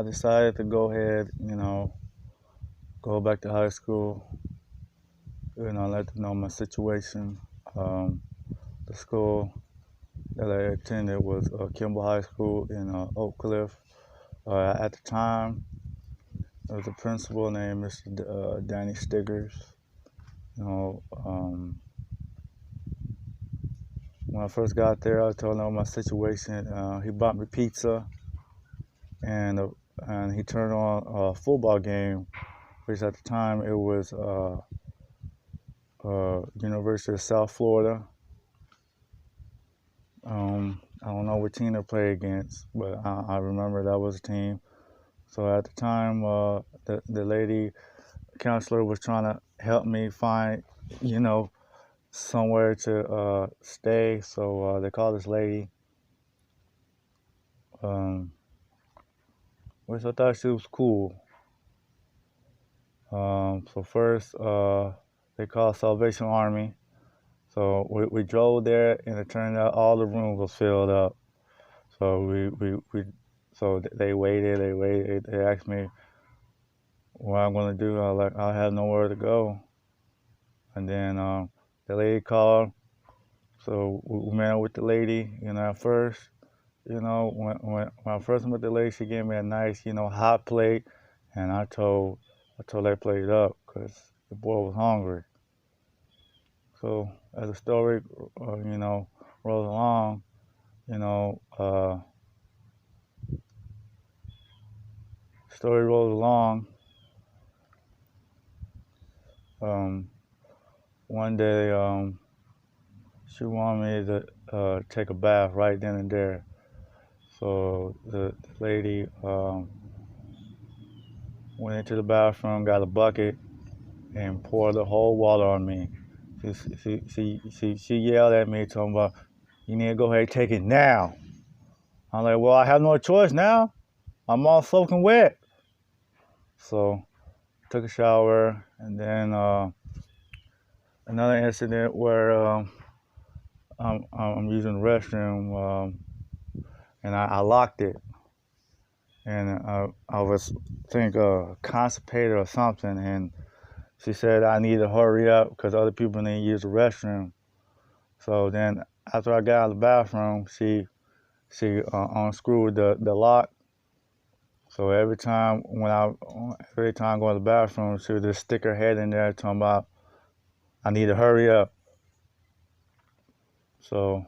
I decided to go ahead, go back to high school, let them know my situation. Um, the school that I attended was Kimball High School in Oak Cliff. At the time, there was a principal named Mr. Danny Stiggers. You know, um, when I first got there, I told him my situation. He bought me pizza, and and he turned on a football game, which at the time it was University of South Florida. I don't know what team they played against, but I remember that was a team. So at the time, the lady counselor was trying to help me find, you know, somewhere to stay. So they called this lady, um, which I thought she was cool. So first, they called Salvation Army. So we drove there, and it turned out all the rooms was filled up. So so they waited. They asked me what I'm gonna do. I was like, I have nowhere to go. And then the lady called. So we met with the lady. At first, when I first met the lady, she gave me a nice, hot plate, and I told her plate up because the boy was hungry. So as the story, rolls along, you know, uh, story rolls along. Um, One day, she wanted me to take a bath right then and there. So the lady went into the bathroom, got a bucket, and poured the whole water on me. She yelled at me, talking about, "You need to go ahead and take it now." I'm like, "Well, I have no choice now. I'm all soaking wet." So took a shower, and then another incident where I'm using the restroom, and I locked it, and I was constipated or something, and she said I need to hurry up because other people need to use the restroom. So then after I got out of the bathroom, she unscrewed the lock. So every time I go to the bathroom, she would just stick her head in there talking about I need to hurry up. So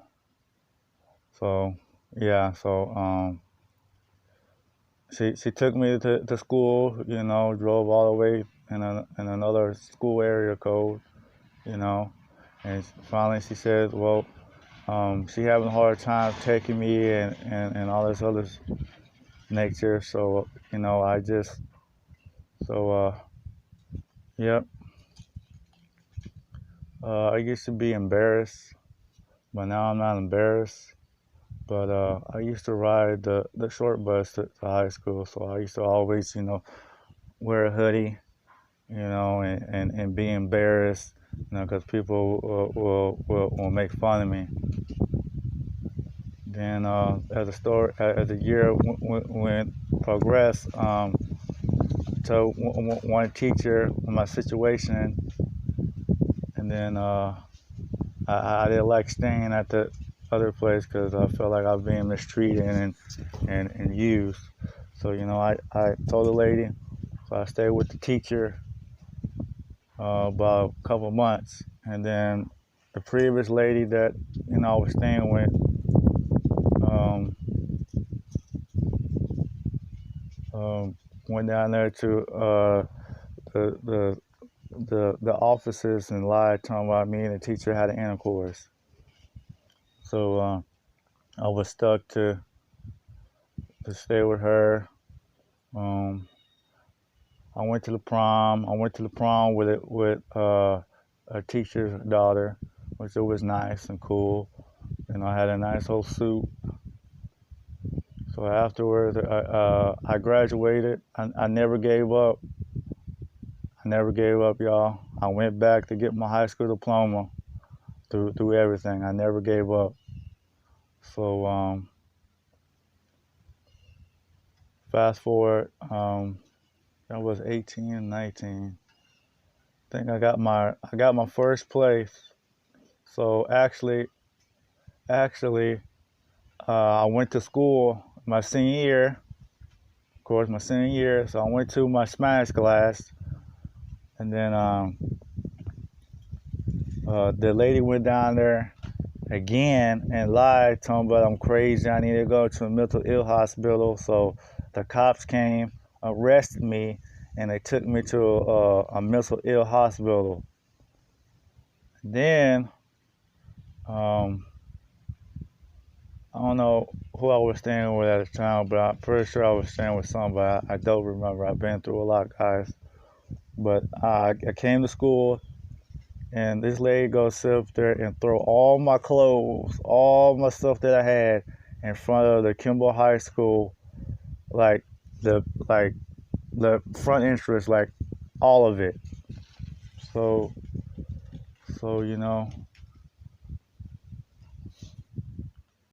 so yeah, so she took me to school, drove all the way in another school area code, and finally she said, well, she having a hard time taking me and all this other nature. So, I just, so, yep. I used to be embarrassed, but now I'm not embarrassed. But I used to ride the short bus to high school, so I used to always, wear a hoodie, and be embarrassed, because people will make fun of me. Then as the year went progressed, told one teacher my situation, and then I didn't like staying at the other place because I felt like I was being mistreated and used. So I told the lady, so I stayed with the teacher about a couple months, and then the previous lady that I was staying with, um, went down there to the the offices and lied, talking about me and the teacher had an intercourse. So I was stuck to stay with her. Um, I went to the prom. I went to the prom with a teacher's daughter, which it was nice and cool. I had a nice whole suit. So afterwards, I graduated. I never gave up. I never gave up, y'all. I went back to get my high school diploma through everything. I never gave up. So fast forward, I was 18, 19. I think I got my first place. So actually, I went to school my senior year. Of course, my senior year. So I went to my Spanish class, and then the lady went down there again and lied, told me I'm crazy. I need to go to a mental ill hospital. So the cops came, arrested me, and they took me to a mental ill hospital. Then um, I don't know who I was staying with at the time, but I'm pretty sure I was staying with somebody. I don't remember. I've been through a lot, guys. But I came to school, and this lady goes sit up there and throw all my clothes, all my stuff that I had, in front of the Kimball High School, like the like the front entrance, like all of it. So so